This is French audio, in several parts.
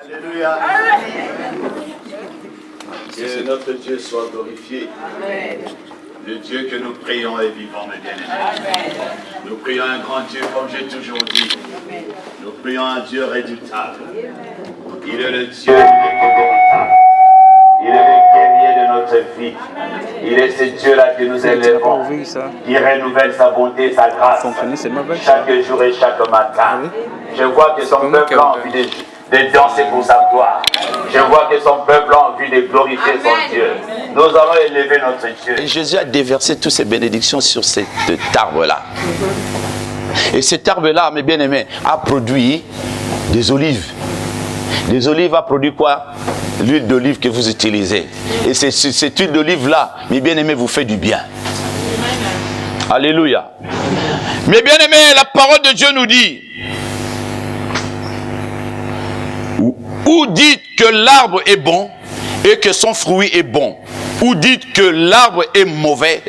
Alléluia. Que notre Dieu soit glorifié. Amen. Le Dieu que nous prions est vivant, mes bien-aimés. Nous prions un grand Dieu, comme j'ai toujours dit. Nous prions un Dieu réductable. Il est le Dieu véritable. Il est le guerrier de notre vie. Il est ce Dieu-là que nous élevons, qui renouvelle sa bonté, sa grâce, chaque jour et chaque matin. Je vois que son peuple a envie de danser pour sa gloire. Je vois que son peuple a envie de glorifier son Dieu. Nous allons élever notre Dieu. Et Jésus a déversé toutes ses bénédictions sur cet arbre-là. Et cet arbre-là, mes bien-aimés, a produit des olives. Les olives a produit quoi? L'huile d'olive que vous utilisez. Et c'est cette huile d'olive-là, mes bien-aimés, vous fait du bien. Alléluia. Mes bien-aimés, la parole de Dieu nous dit, ou dites que l'arbre est bon et que son fruit est bon, ou dites que l'arbre est mauvais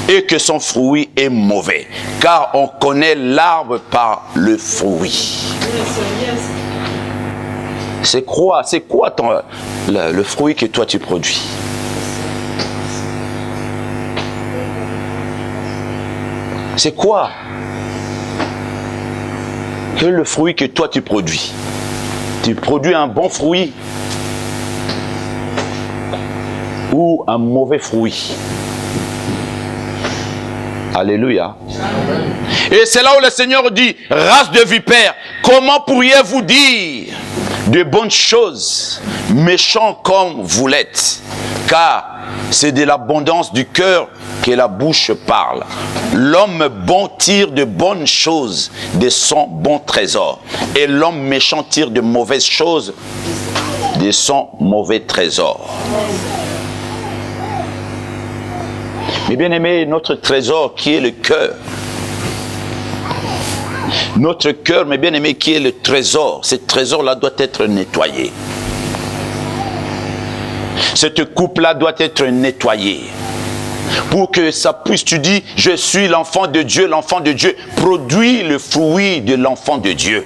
et que son fruit est mauvais, car on connaît l'arbre par le fruit. C'est quoi le fruit que toi tu produis? C'est quoi le fruit que toi tu produis? Tu produis un bon fruit ou un mauvais fruit? Alléluia. Et c'est là où le Seigneur dit, race de vipères, comment pourriez-vous dire de bonnes choses, méchants comme vous l'êtes? Car c'est de l'abondance du cœur que la bouche parle. L'homme bon tire de bonnes choses de son bon trésor, et l'homme méchant tire de mauvaises choses de son mauvais trésor. Mais bien aimé, notre trésor qui est le cœur, notre cœur, mes bien aimés, qui est le trésor, ce trésor-là doit être nettoyé. Cette coupe-là doit être nettoyée. Pour que ça puisse, tu dis, je suis l'enfant de Dieu produit le fruit de l'enfant de Dieu.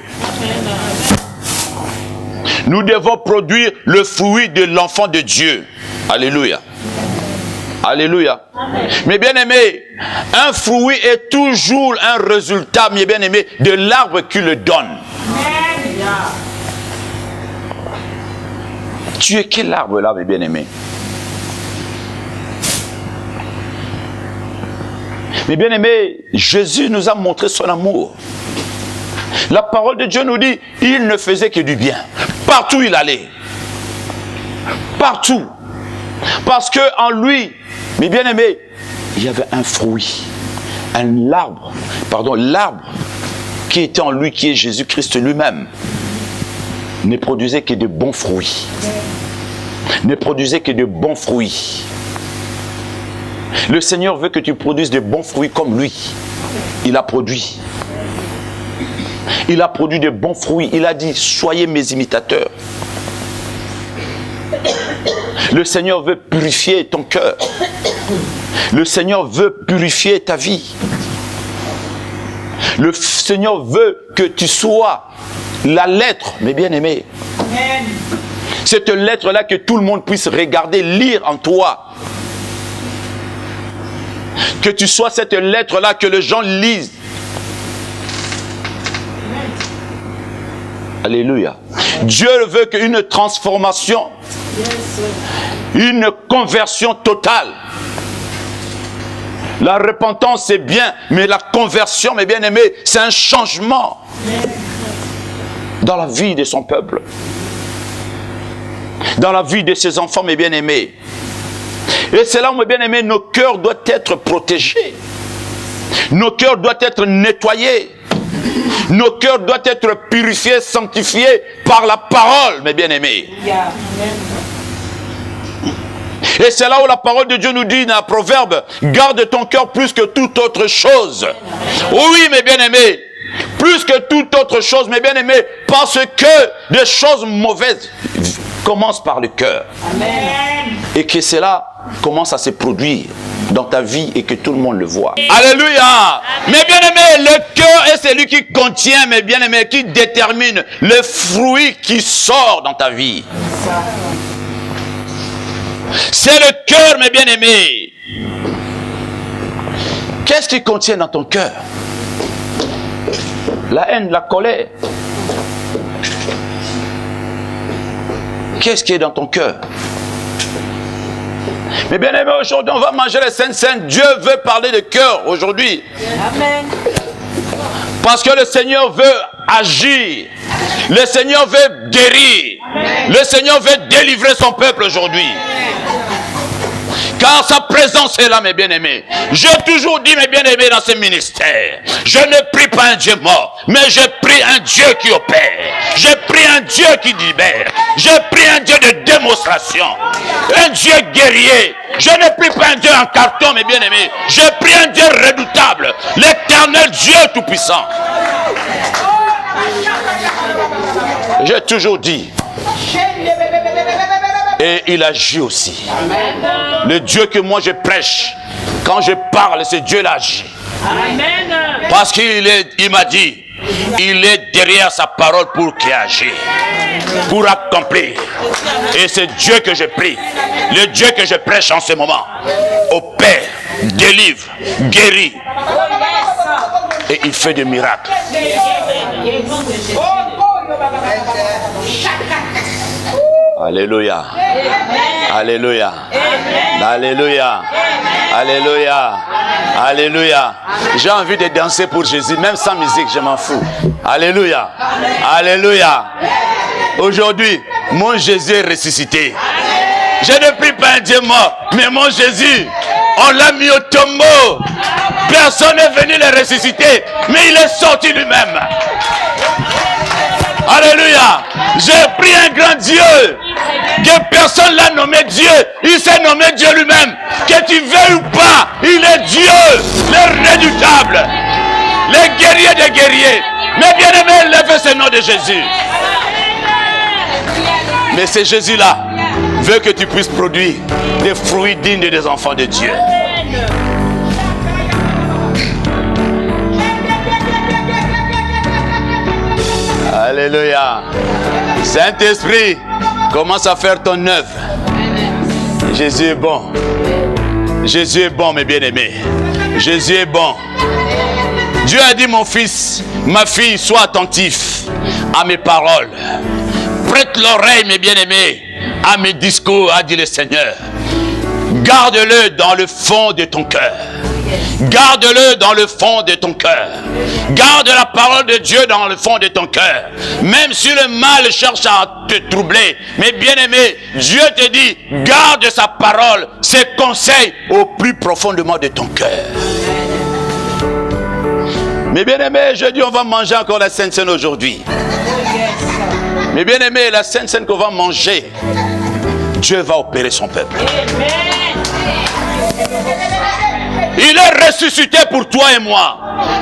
Nous devons produire le fruit de l'enfant de Dieu. Alléluia. Alléluia. Mes bien-aimés, un fruit est toujours un résultat, mes bien-aimés, de l'arbre qui le donne. Tu es quel arbre là, mes bien-aimés? Mes bien-aimés, Jésus nous a montré son amour. La parole de Dieu nous dit, il ne faisait que du bien. Partout il allait. Partout. Parce que en lui, mes bien-aimés, il y avait un fruit, l'arbre qui était en lui, qui est Jésus-Christ lui-même, ne produisait que de bons fruits. Ne produisait que de bons fruits. Le Seigneur veut que tu produises de bons fruits comme lui. Il a produit. Il a produit de bons fruits. Il a dit, soyez mes imitateurs. Le Seigneur veut purifier ton cœur. Le Seigneur veut purifier ta vie. Le Seigneur veut que tu sois la lettre, mes bien-aimés. Cette lettre-là que tout le monde puisse regarder, lire en toi. Que tu sois cette lettre-là que les gens lisent. Alléluia. Dieu veut qu'une transformation, une conversion totale. La repentance c'est bien, mais la conversion, mes bien-aimés, c'est un changement dans la vie de son peuple, dans la vie de ses enfants, mes bien-aimés. Et c'est là où, mes bien-aimés, nos cœurs doivent être protégés. Nos cœurs doivent être nettoyés. Nos cœurs doivent être purifiés, sanctifiés par la parole, mes bien-aimés. Et c'est là où la parole de Dieu nous dit dans un proverbe, garde ton cœur plus que toute autre chose. Oui, mes bien-aimés, plus que toute autre chose, mes bien-aimés, parce que des choses mauvaises commencent par le cœur. Et que cela commence à se produire dans ta vie et que tout le monde le voit. Alléluia. Mais bien bien-aimé, le cœur est celui qui contient, mes bien-aimés, qui détermine le fruit qui sort dans ta vie. C'est le cœur, mes bien-aimés. Qu'est-ce qui contient dans ton cœur? La haine, la colère. Qu'est-ce qui est dans ton cœur? Mais bien aimé, aujourd'hui, on va manger les Saintes Saintes. Dieu veut parler de cœur aujourd'hui. Amen. Parce que le Seigneur veut agir. Le Seigneur veut guérir. Amen. Le Seigneur veut délivrer son peuple aujourd'hui. Car sa présence est là, mes bien-aimés. J'ai toujours dit, mes bien-aimés, dans ce ministère, je ne prie pas un Dieu mort, mais je prie un Dieu qui opère. Je prie un Dieu qui libère. Je prie un Dieu de démonstration. Un Dieu guerrier. Je ne prie pas un Dieu en carton, mes bien-aimés. Je prie un Dieu redoutable. L'éternel Dieu tout-puissant. J'ai toujours dit. Et il agit aussi. Amen. Le Dieu que moi je prêche, quand je parle, ce Dieu-là agit. Amen. Parce qu'il m'a dit, il est derrière sa parole pour qu'il agisse, pour accomplir. Et c'est Dieu que je prie, le Dieu que je prêche en ce moment, opère, délivre, guérit. Et il fait des miracles. Alléluia. Alléluia. Alléluia. Alléluia. Alléluia. J'ai envie de danser pour Jésus, même sans musique, je m'en fous. Alléluia. Alléluia. Aujourd'hui, mon Jésus est ressuscité. Je ne prie pas un Dieu mort, mais mon Jésus, on l'a mis au tombeau. Personne n'est venu le ressusciter, mais il est sorti lui-même. Alléluia. J'ai pris un grand Dieu que personne l'a nommé Dieu. Il s'est nommé Dieu lui-même. Que tu veuilles ou pas, il est Dieu, le redoutable, le guerrier des guerriers. Mais bien aimé, lève ce nom de Jésus. Mais ce Jésus-là veut que tu puisses produire des fruits dignes des enfants de Dieu. Alléluia. Saint-Esprit, commence à faire ton œuvre. Jésus est bon. Jésus est bon, mes bien-aimés. Jésus est bon. Dieu a dit, mon fils, ma fille, sois attentif à mes paroles. Prête l'oreille, mes bien-aimés, à mes discours, a dit le Seigneur. Garde-le dans le fond de ton cœur. Garde-le dans le fond de ton cœur. Garde la parole de Dieu dans le fond de ton cœur. Même si le mal cherche à te troubler, mais bien-aimé, Dieu te dit, garde sa parole, ses conseils au plus profondément de ton cœur. Mais bien-aimé, je dis, on va manger encore la Sainte Seine aujourd'hui. Mais bien-aimé, la Sainte Seine qu'on va manger, Dieu va opérer son peuple. Il est ressuscité pour toi et moi.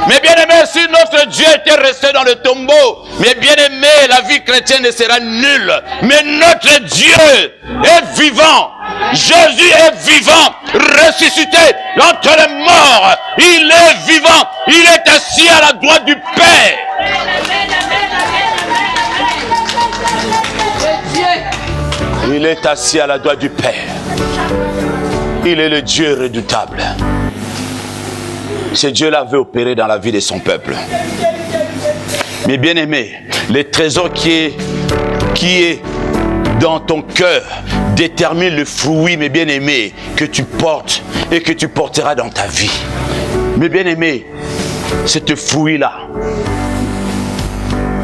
Mais bien aimé, si notre Dieu était resté dans le tombeau, mais bien aimé, la vie chrétienne ne sera nulle. Mais notre Dieu est vivant. Jésus est vivant, ressuscité entre les morts. Il est vivant. Il est assis à la droite du Père. Il est assis à la droite du Père. Il est le Dieu redoutable. Ce Dieu-là veut opérer dans la vie de son peuple. Mais bien aimé, le trésor qui est dans ton cœur détermine le fruit, mes bien aimés, que tu portes et que tu porteras dans ta vie. Mais bien aimé, ce fruit-là,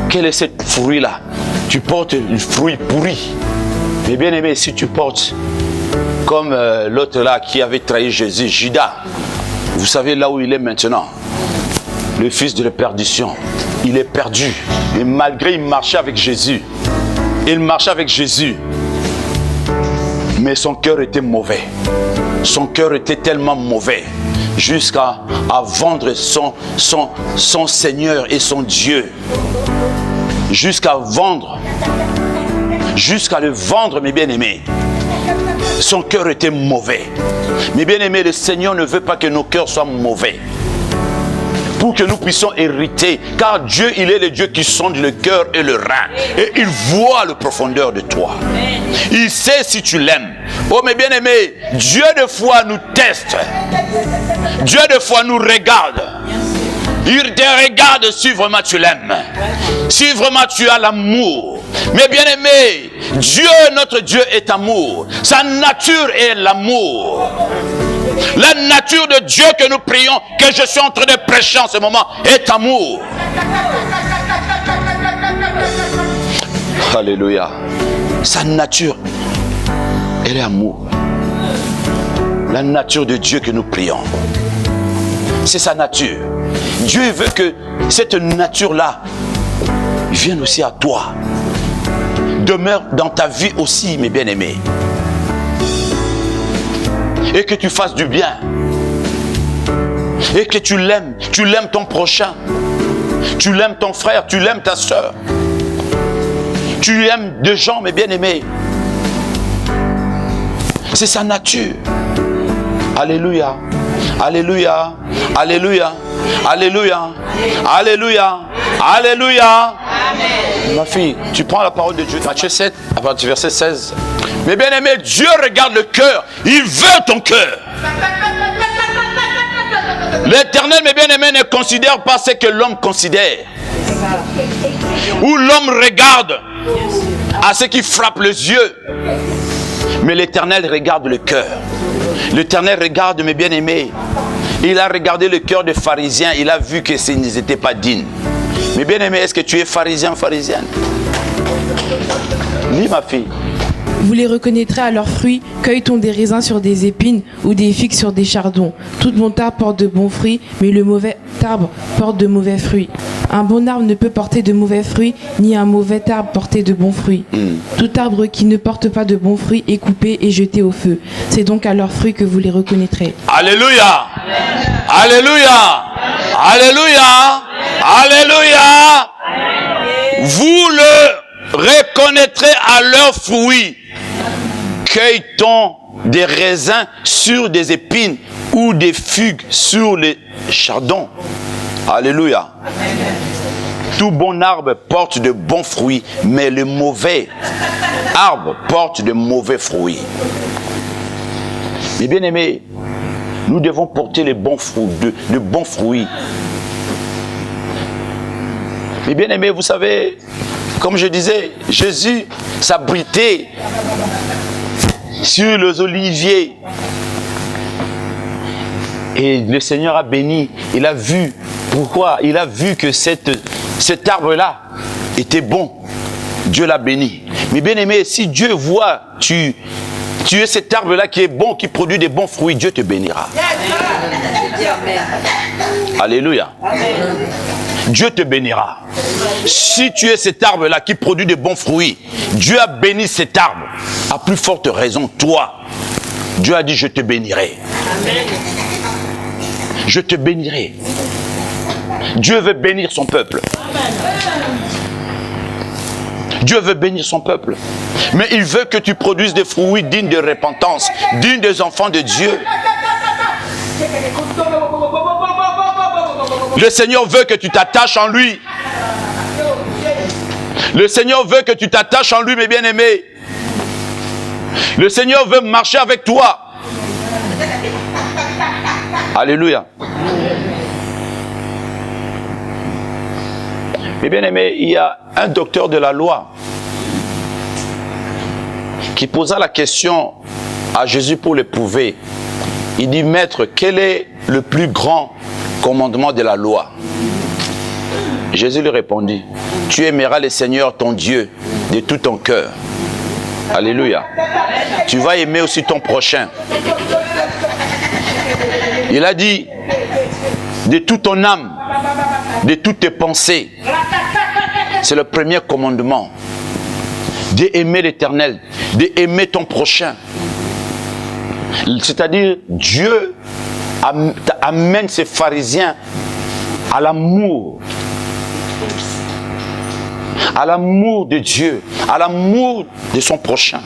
quel est ce fruit-là? Tu portes un fruit pourri. Mais bien aimé, si tu portes comme l'autre là qui avait trahi Jésus, Judas, vous savez là où il est maintenant, le fils de la perdition, il est perdu. Et malgré il marchait avec Jésus, il marchait avec Jésus, mais son cœur était mauvais. Son cœur était tellement mauvais jusqu'à vendre son Seigneur et son Dieu, jusqu'à le vendre, mes bien-aimés. Son cœur était mauvais. Mais bien aimé, le Seigneur ne veut pas que nos cœurs soient mauvais. pour que nous puissions hériter. Car Dieu, il est le Dieu qui sonde le cœur et le rein. Et il voit le profondeur de toi. Il sait si tu l'aimes. Oh mes bien-aimés, Dieu de foi nous teste. Dieu de foi nous regarde. Il te regarde si vraiment tu l'aimes. Si vraiment tu as l'amour. Mais bien aimé, Dieu, notre Dieu est amour. Sa nature est l'amour. La nature de Dieu que nous prions, que je suis en train de prêcher en ce moment, est amour. Alléluia. Sa nature, elle est amour. La nature de Dieu que nous prions, c'est sa nature. Dieu veut que cette nature-là vienne aussi à toi. Demeure dans ta vie aussi, mes bien-aimés. Et que tu fasses du bien. Et que tu l'aimes. Tu l'aimes ton prochain. Tu l'aimes ton frère. Tu l'aimes ta soeur. Tu aimes des gens, mes bien-aimés. C'est sa nature. Alléluia. Alléluia. Alléluia. Alléluia. Alléluia. Alléluia. Amen. Ma fille, tu prends la parole de Dieu. Matthieu 7, à partir du verset 16. Mais bien aimé, Dieu regarde le cœur. Il veut ton cœur. L'Éternel, mes bien aimés, ne considère pas ce que l'homme considère. Où l'homme regarde à ce qui frappe les yeux. Mais l'Éternel regarde le cœur. L'Éternel regarde, mes bien aimés. Il a regardé le cœur des pharisiens. Il a vu que ils n'étaient pas dignes. Mais bien aimé, est-ce que tu es pharisien ou pharisienne? Dis ma fille. Vous les reconnaîtrez à leurs fruits. Cueille-t-on des raisins sur des épines ou des figues sur des chardons? Tout bon arbre porte de bons fruits, mais le mauvais arbre porte de mauvais fruits. Un bon arbre ne peut porter de mauvais fruits, ni un mauvais arbre porter de bons fruits. Tout arbre qui ne porte pas de bons fruits est coupé et jeté au feu. C'est donc à leurs fruits que vous les reconnaîtrez. Alléluia. Alléluia. Alléluia. Alléluia. Vous le reconnaîtrez à leurs fruits. Cueille-t-on des raisins sur des épines ou des figues sur les chardons? Alléluia. Tout bon arbre porte de bons fruits, mais le mauvais arbre porte de mauvais fruits. Mais bien aimés, nous devons porter les bons fruits, de bons fruits. Mais bien aimés, vous savez, comme je disais, Jésus s'abritait sur les oliviers. Et le Seigneur a béni. Il a vu. Pourquoi? Il a vu que cet arbre-là était bon. Dieu l'a béni. Mais bien aimé, si Dieu voit, tu es cet arbre-là qui est bon, qui produit des bons fruits, Dieu te bénira. Alléluia. Dieu te bénira. Si tu es cet arbre-là qui produit de bons fruits, Dieu a béni cet arbre. À plus forte raison, toi, Dieu a dit, je te bénirai. Je te bénirai. Dieu veut bénir son peuple. Dieu veut bénir son peuple. Mais il veut que tu produises des fruits dignes de repentance, dignes des enfants de Dieu. Le Seigneur veut que tu t'attaches en lui. Le Seigneur veut que tu t'attaches en lui, mes bien-aimés. Le Seigneur veut marcher avec toi. Alléluia. Mes bien-aimés, il y a un docteur de la loi qui posa la question à Jésus pour l'éprouver. Il dit, Maître, quel est le plus grand commandement de la loi? Jésus lui répondit, tu aimeras le Seigneur ton Dieu de tout ton cœur. Alléluia. Tu vas aimer aussi ton prochain. Il a dit, de toute ton âme, de toutes tes pensées. C'est le premier commandement. D'aimer l'Éternel, d'aimer ton prochain. C'est-à-dire, Dieu amène ces pharisiens à l'amour. À l'amour de Dieu, à l'amour de son prochain.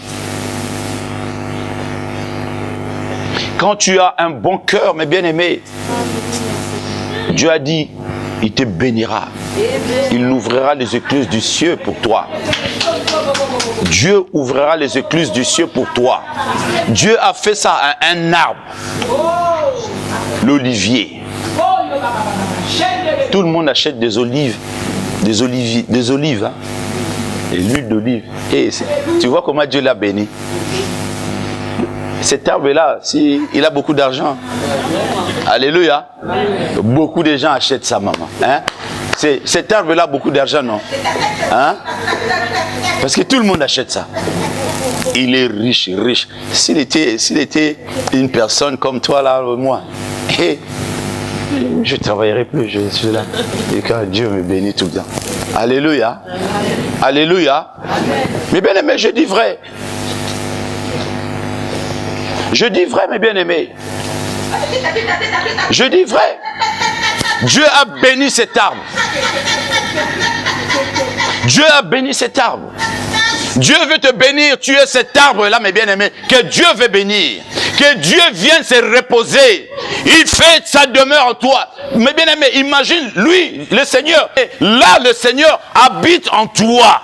Quand tu as un bon cœur, mes bien-aimés, Dieu a dit, il te bénira. Il ouvrira les écluses du ciel pour toi. Dieu ouvrira les écluses du ciel pour toi. Dieu a fait ça à un arbre. L'olivier. Tout le monde achète des olives. Des olives. Hein? Et l'huile d'olive. Et tu vois comment Dieu l'a béni. Cet arbre-là, il a beaucoup d'argent. Alléluia. Beaucoup de gens achètent ça, maman. Hein? Cet arbre-là a beaucoup d'argent, non? Hein? Parce que tout le monde achète ça. Il est riche, riche. S'il était une personne comme toi, là, moi, je ne travaillerai plus, je suis là. Et quand Dieu me bénit tout le temps. Alléluia. Alléluia. Mais bien aimé, je dis vrai. Je dis vrai, mes bien-aimés. Je dis vrai. Dieu a béni cet arbre. Dieu a béni cet arbre. Dieu veut te bénir. Tu es cet arbre-là, mes bien-aimés, que Dieu veut bénir. Que Dieu vienne se reposer. Il fait sa demeure en toi. Mes bien-aimés, imagine, lui, le Seigneur. Là, le Seigneur habite en toi.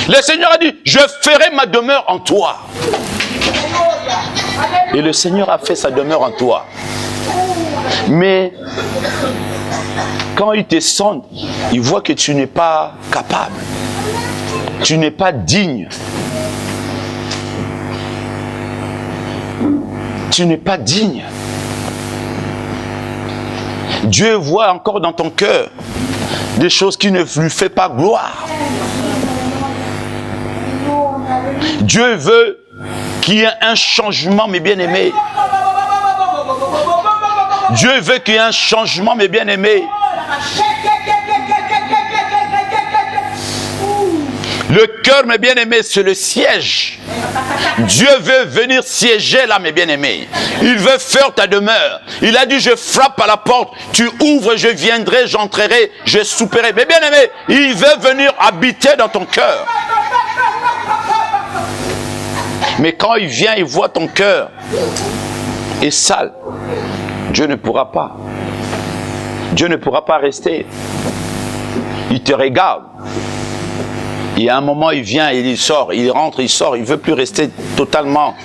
Le Seigneur a dit, je ferai ma demeure en toi. Et le Seigneur a fait sa demeure en toi. Mais quand il te sonde, il voit que tu n'es pas capable. Tu n'es pas digne. Tu n'es pas digne. Dieu voit encore dans ton cœur des choses qui ne lui font pas gloire. Dieu veut qu'il y ait un changement, mes bien-aimés. Dieu veut qu'il y ait un changement, mes bien-aimés. Le cœur, mes bien-aimés, c'est le siège. Dieu veut venir siéger là, mes bien-aimés. Il veut faire ta demeure. Il a dit, je frappe à la porte. Tu ouvres, je viendrai, j'entrerai, je souperai. Mes bien-aimés, il veut venir habiter dans ton cœur. Mais quand il vient, il voit ton cœur est sale. Dieu ne pourra pas. Dieu ne pourra pas rester. Il te regarde. Et à un moment, il vient, il sort, il rentre, il sort. Il ne veut plus rester totalement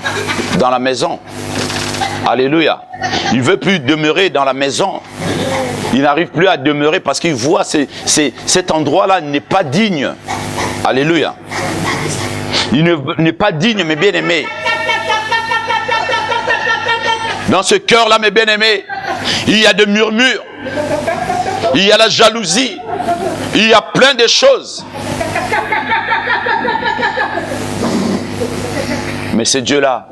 dans la maison. Alléluia. Il ne veut plus demeurer dans la maison. Il n'arrive plus à demeurer parce qu'il voit cet endroit-là n'est pas digne. Alléluia. Il n'est pas digne, mes bien-aimés. Dans ce cœur-là, mes bien-aimés, il y a des murmures. Il y a la jalousie. Il y a plein de choses. Mais ce Dieu-là,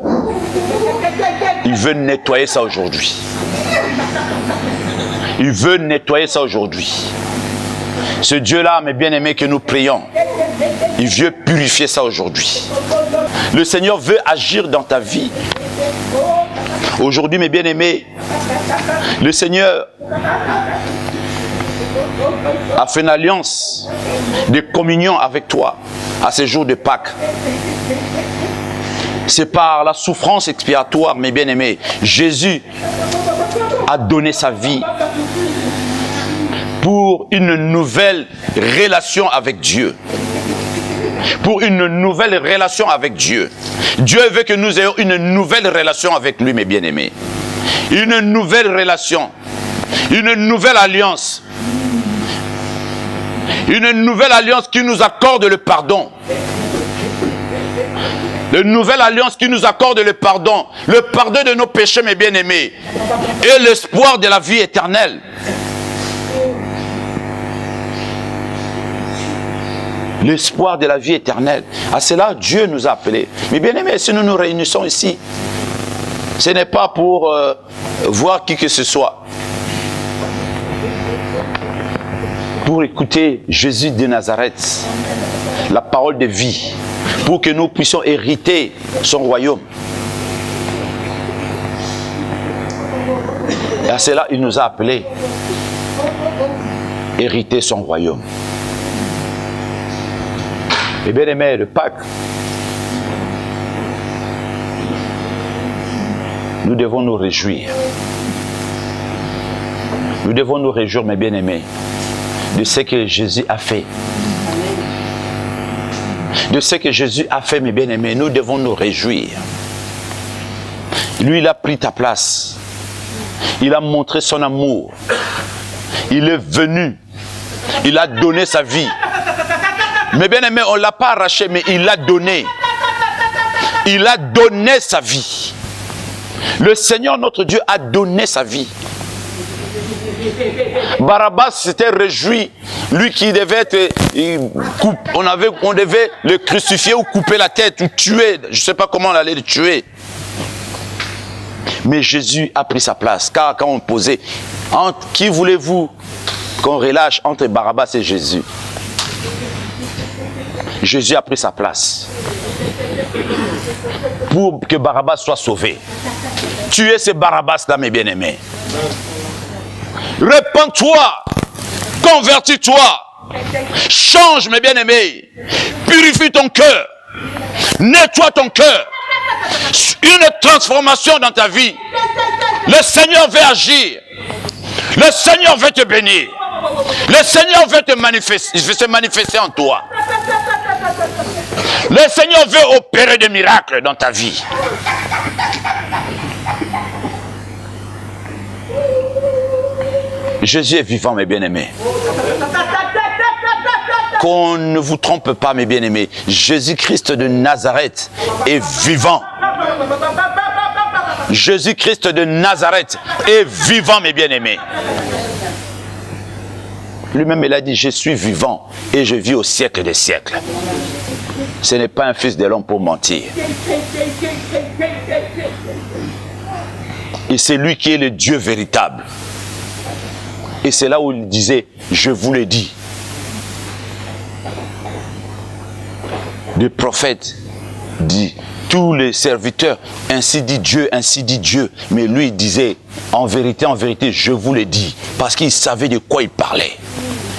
il veut nettoyer ça aujourd'hui. Il veut nettoyer ça aujourd'hui. Ce Dieu-là, mes bien-aimés, que nous prions, il veut purifier ça aujourd'hui. Le Seigneur veut agir dans ta vie. Aujourd'hui, mes bien-aimés, le Seigneur a fait une alliance de communion avec toi à ce jour de Pâques. C'est par la souffrance expiatoire, mes bien-aimés. Jésus a donné sa vie pour une nouvelle relation avec Dieu. Pour une nouvelle relation avec Dieu. Dieu veut que nous ayons une nouvelle relation avec lui, mes bien-aimés. Une nouvelle relation. Une nouvelle alliance. Une nouvelle alliance qui nous accorde le pardon. Une nouvelle alliance qui nous accorde le pardon de nos péchés, mes bien-aimés, et l'espoir de la vie éternelle. L'espoir de la vie éternelle. À cela, Dieu nous a appelés. Mais bien-aimés, si nous nous réunissons ici, ce n'est pas pour voir qui que ce soit. Pour écouter Jésus de Nazareth, la parole de vie, pour que nous puissions hériter son royaume. Et à cela, il nous a appelés hériter son royaume. Et bien aimé, le Pâques, nous devons nous réjouir. Nous devons nous réjouir, mes bien-aimés, de ce que Jésus a fait. De ce que Jésus a fait, mes bien-aimés, nous devons nous réjouir. Lui, il a pris ta place. Il a montré son amour. Il est venu. Il a donné sa vie. Mes bien-aimés, on ne l'a pas arraché, mais il l'a donné. Il a donné sa vie. Le Seigneur, notre Dieu, a donné sa vie. Barabbas s'était réjoui. Lui qui devait être... On devait le crucifier ou couper la tête ou tuer. Je ne sais pas comment on allait le tuer. Mais Jésus a pris sa place. Car quand on posait, qui voulez-vous qu'on relâche entre Barabbas et Jésus? Jésus a pris sa place pour que Barabbas soit sauvé. Tuez ce Barabbas-là, mes bien-aimés. Répands-toi, convertis-toi, change, mes bien-aimés, purifie ton cœur, nettoie ton cœur, une transformation dans ta vie. Le Seigneur veut agir, le Seigneur veut te bénir, le Seigneur veut se manifester en toi. Le Seigneur veut opérer des miracles dans ta vie. Jésus est vivant, mes bien-aimés. Qu'on ne vous trompe pas, mes bien-aimés. Jésus-Christ de Nazareth est vivant. Jésus-Christ de Nazareth est vivant, mes bien-aimés. Lui-même, il a dit, je suis vivant et je vis au siècle des siècles. Ce n'est pas un fils de l'homme pour mentir. Et c'est lui qui est le Dieu véritable. Et c'est là où il disait, je vous l'ai dit. Le prophète dit, tous les serviteurs, ainsi dit Dieu. Mais lui il disait, en vérité, je vous l'ai dit. Parce qu'il savait de quoi il parlait.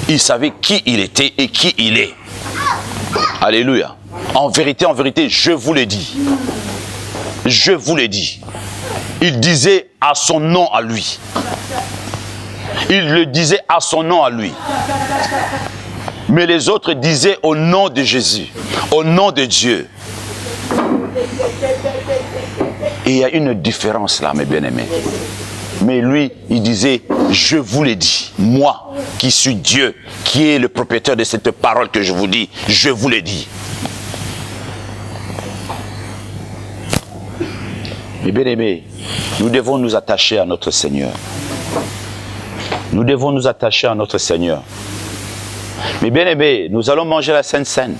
Il savait qui il était et qui il est. Alléluia. En vérité, je vous l'ai dit. Je vous l'ai dit. Il disait à son nom à lui. Il le disait à son nom à lui. Mais les autres disaient au nom de Jésus, au nom de Dieu. Et il y a une différence là, mes bien-aimés. Mais lui, il disait, je vous l'ai dit, moi qui suis Dieu, qui est le propriétaire de cette parole que je vous dis, je vous l'ai dit. Mes bien-aimés, nous devons nous attacher à notre Seigneur. Nous devons nous attacher à notre Seigneur. Mes bien-aimés, nous allons manger la Sainte Seine.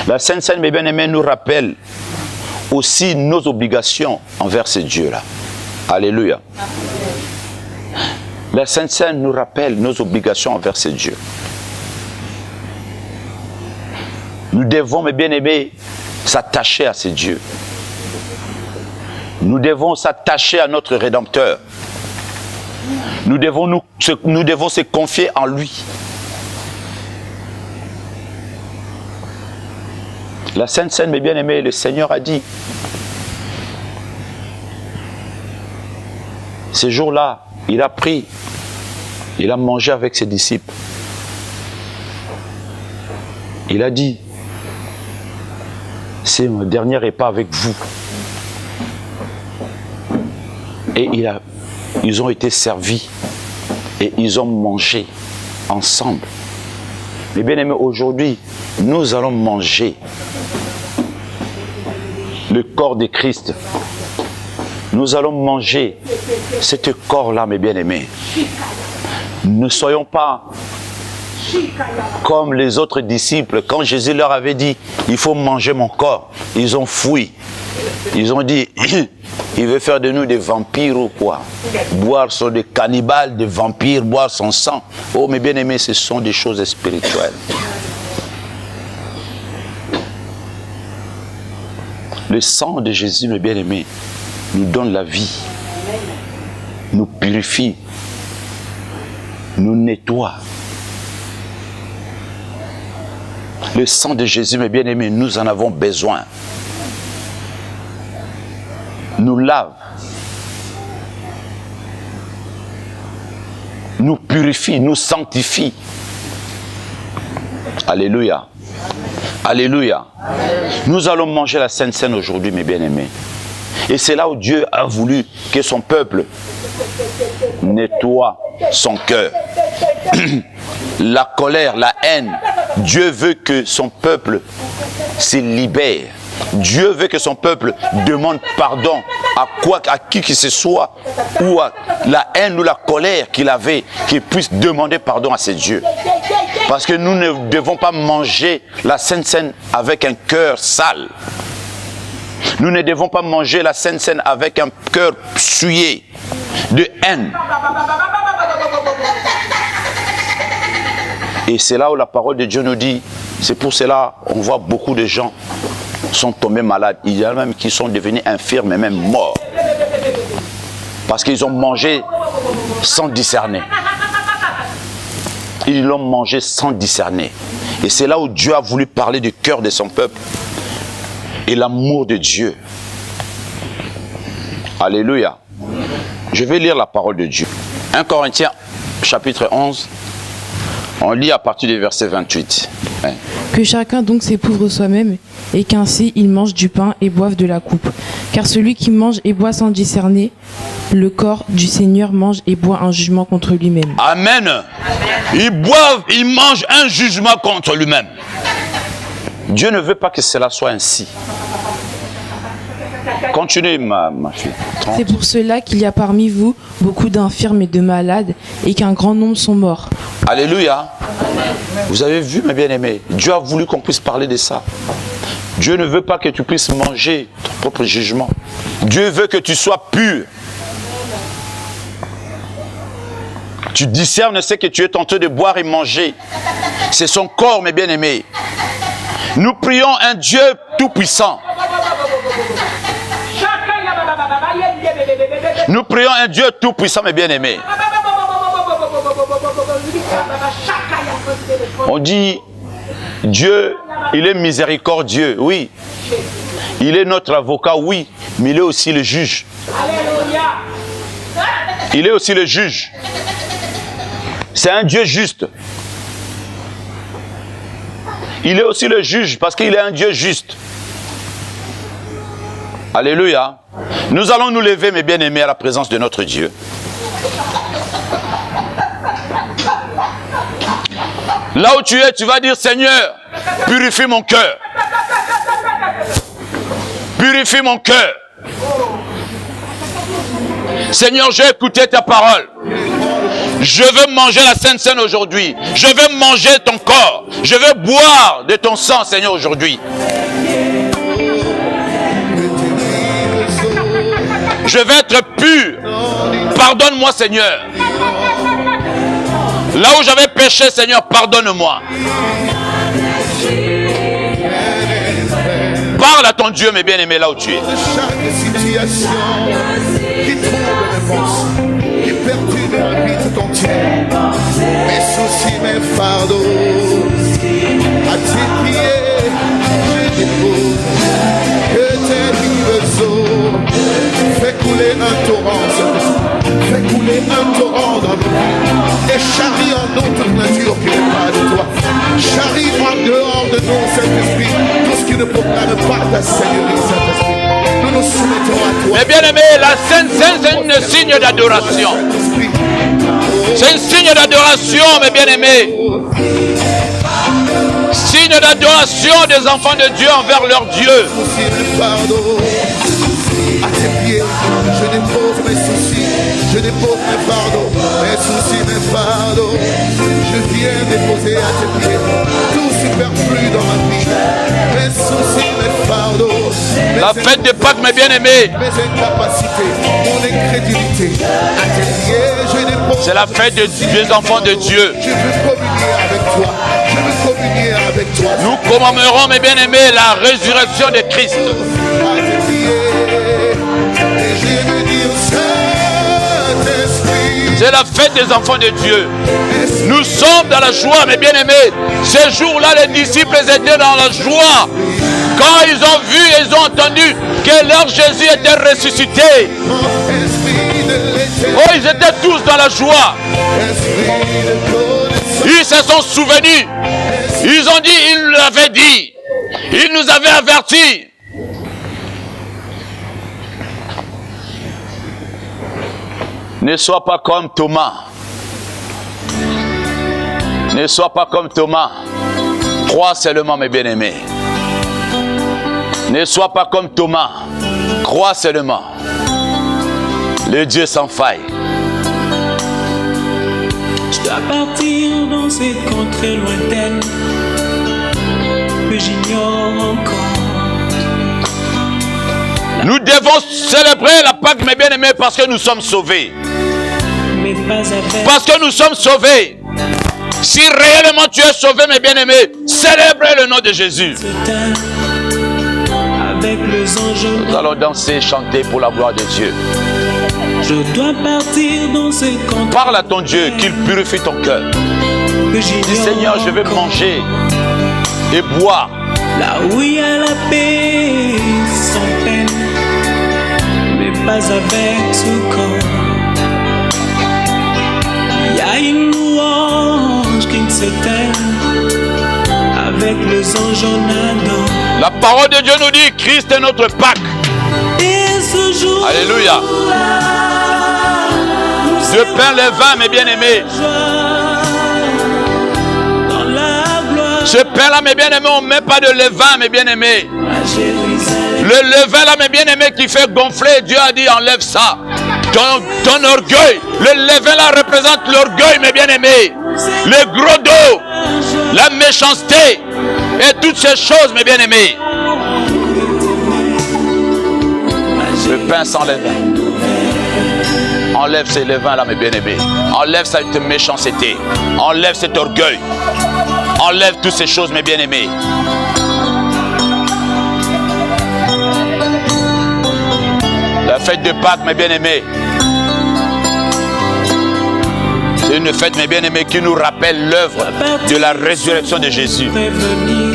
La Sainte Seine, mes bien-aimés, nous rappelle aussi nos obligations envers ce Dieu-là. Alléluia. La Sainte Seine nous rappelle nos obligations envers ce Dieu. Nous devons, mes bien-aimés, s'attacher à ce Dieu. Nous devons s'attacher à notre Rédempteur. Nous devons se confier en lui. La Sainte Seine, mes bien-aimés, le Seigneur a dit, ce jour-là, il a pris, il a mangé avec ses disciples. Il a dit, c'est mon dernier repas avec vous. Et ils ont été servis et ils ont mangé ensemble. Mais bien aimés, aujourd'hui, nous allons manger le corps de Christ. Nous allons manger ce corps-là, mes bien-aimés. Ne soyons pas comme les autres disciples. Quand Jésus leur avait dit, il faut manger mon corps, ils ont fui. Ils ont dit, il veut faire de nous des vampires ou quoi? Boire son des cannibales, des vampires, boire son sang. Oh, mes bien-aimés, ce sont des choses spirituelles. Le sang de Jésus, mes bien-aimés, nous donne la vie, nous purifie, nous nettoie. Le sang de Jésus, mes bien-aimés, nous en avons besoin. Nous lave. nous purifie, nous sanctifie. Alléluia. Alléluia. Nous allons manger la Sainte Seine aujourd'hui, mes bien-aimés. Et c'est là où Dieu a voulu que son peuple nettoie son cœur. La colère, la haine. Dieu veut que son peuple se libère. Dieu veut que son peuple demande pardon à qui que ce soit, ou à la haine ou la colère qu'il avait, qu'il puisse demander pardon à ses dieux. Parce que nous ne devons pas manger la Sainte Seine avec un cœur sale. Nous ne devons pas manger la Sainte Seine avec un cœur souillé de haine. Et c'est là où la parole de Dieu nous dit, c'est pour cela on voit beaucoup de gens sont tombés malades. Il y en a même qui sont devenus infirmes et même morts. Parce qu'ils ont mangé sans discerner. Ils l'ont mangé sans discerner. Et c'est là où Dieu a voulu parler du cœur de son peuple. Et l'amour de Dieu. Alléluia. Je vais lire la parole de Dieu. 1 Corinthiens, chapitre 11. On lit à partir du verset 28. Que chacun donc s'éprouve soi-même, et qu'ainsi il mange du pain et boive de la coupe. Car celui qui mange et boit sans discerner, le corps du Seigneur mange et boit un jugement contre lui-même. Amen. Il mange un jugement contre lui-même. Dieu ne veut pas que cela soit ainsi. Continuez, ma fille. C'est pour cela qu'il y a parmi vous beaucoup d'infirmes et de malades, et qu'un grand nombre sont morts. Alléluia. Vous avez vu, mes bien-aimés, Dieu a voulu qu'on puisse parler de ça. Dieu ne veut pas que tu puisses manger ton propre jugement. Dieu veut que tu sois pur. Tu discernes ce que tu es en train de boire et manger. C'est son corps, mes bien-aimés. Nous prions un Dieu tout-puissant. Nous prions un Dieu tout-puissant, mes bien-aimés. On dit, Dieu, il est miséricordieux, oui. Il est notre avocat, oui. Mais il est aussi le juge. Il est aussi le juge. C'est un Dieu juste. Il est aussi le juge parce qu'il est un Dieu juste. Alléluia. Nous allons nous lever, mes bien-aimés, à la présence de notre Dieu. Là où tu es, tu vas dire, Seigneur, purifie mon cœur. Purifie mon cœur. Seigneur, j'ai écouté ta parole. Je veux manger la Sainte Seine aujourd'hui. Je veux manger ton corps. Je veux boire de ton sang, Seigneur, aujourd'hui. Je veux être pur. Pardonne-moi, Seigneur. Là où j'avais péché, Seigneur, pardonne-moi. Parle à ton Dieu, mes bien-aimés, là où tu es. Chaque situation qui trouble mes pensées, qui perturbe ma vie tout entière, mes soucis, mes fardeaux, à tes pieds, je dépose. Que tes vives eaux fais couler un torrent, fais couler un torrent dans nous, et charrie en nous toute nature qui n'est pas de toi. Charrie en dehors de nous, Saint-Esprit, tout ce qui ne proclame pas ta Seigneurie, Saint-Esprit. Nous nous soumettons à toi. Mes bien-aimés, la Sainte Seine, c'est un signe d'adoration. C'est un signe d'adoration, mes bien-aimés. Signe d'adoration des enfants de Dieu envers leur Dieu. À tes pieds, je dépose mes soucis, je dépose mes fardeaux, mes soucis, mes fardeaux. Je viens déposer à tes pieds tout superflu dans ma vie, mes soucis, mes fardeaux. La fête de Pâques, mes bien-aimés, mes incapacités, mon incrédulité. À tes pieds, je dépose. C'est la fête des enfants de Dieu. Je veux communier avec toi. Je veux communier avec toi. Nous commemorons, mes bien-aimés, la résurrection de Christ. À tes pieds. C'est la fête des enfants de Dieu. Nous sommes dans la joie, mes bien-aimés. Ces jours-là, les disciples étaient dans la joie. Quand ils ont vu et ils ont entendu que leur Jésus était ressuscité. Oh, ils étaient tous dans la joie. Ils se sont souvenus. Ils ont dit, ils nous l'avaient dit. Ils nous avaient avertis. Ne sois pas comme Thomas. Ne sois pas comme Thomas. Crois seulement, mes bien-aimés. Ne sois pas comme Thomas. Crois seulement. Le Dieu sans faille. Je dois partir dans cette contrée lointaine que j'ignore encore. Nous devons célébrer la Pâque, mes bien-aimés, parce que nous sommes sauvés. Mais pas avec Parce que nous sommes sauvés. Si réellement tu es sauvé, mes bien-aimés, célébrez le nom de Jésus. ce temps, avec les anges. Nous allons danser, chanter pour la gloire de Dieu. Je dois partir dans cette contrée Parle à ton Dieu, qu'il purifie ton cœur. que j'ignore Dis Seigneur, je vais encore. manger et boire. Là où il y a la paix sans peine, mais pas avec ce corps. Il y a une louange qui ne s'éteint, avec les anges on adore. La parole de Dieu nous dit, Christ est notre Pâque. Et ce jour, Alléluia. Je peins le vin, mes bien-aimés. dans la gloire Ce pain-là, mes bien-aimés, on ne met pas de levain, mes bien-aimés. à Jérusalem. Le levain là, mes bien-aimés, qui fait gonfler, Dieu a dit, enlève ça. Ton orgueil. Le levain là représente l'orgueil, mes bien-aimés. Le gros dos, la méchanceté et toutes ces choses, mes bien-aimés. Le pain sans levain. Enlève ces levains là, mes bien-aimés. Enlève cette méchanceté. Enlève cet orgueil. Enlève toutes ces choses, mes bien-aimés. La fête de Pâques, mes bien-aimés. C'est une fête, mes bien-aimés, qui nous rappelle l'œuvre de la résurrection de Jésus. Prévenir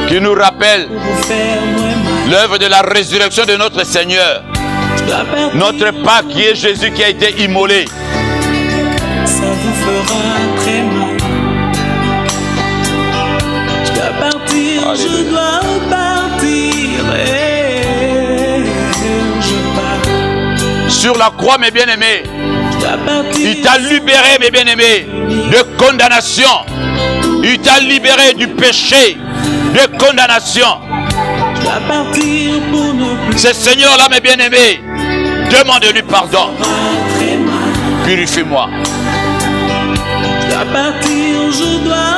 Qui nous rappelle pour faire moins mal. l'œuvre de la résurrection de notre Seigneur. Je dois partir, Notre Pâques qui est Jésus qui a été immolé. ça vous fera très mal. Je dois partir, je Alléluia. dois partir. Et je pars. Sur la croix, mes bien-aimés, Je dois partir. il t'a libéré, mes bien-aimés, de condamnation. Il t'a libéré du péché, de condamnation. Je dois partir pour ne plus Ce Seigneur-là, mes bien-aimés, demande-lui pardon. très mal. Purifie-moi. Je dois partir, je dois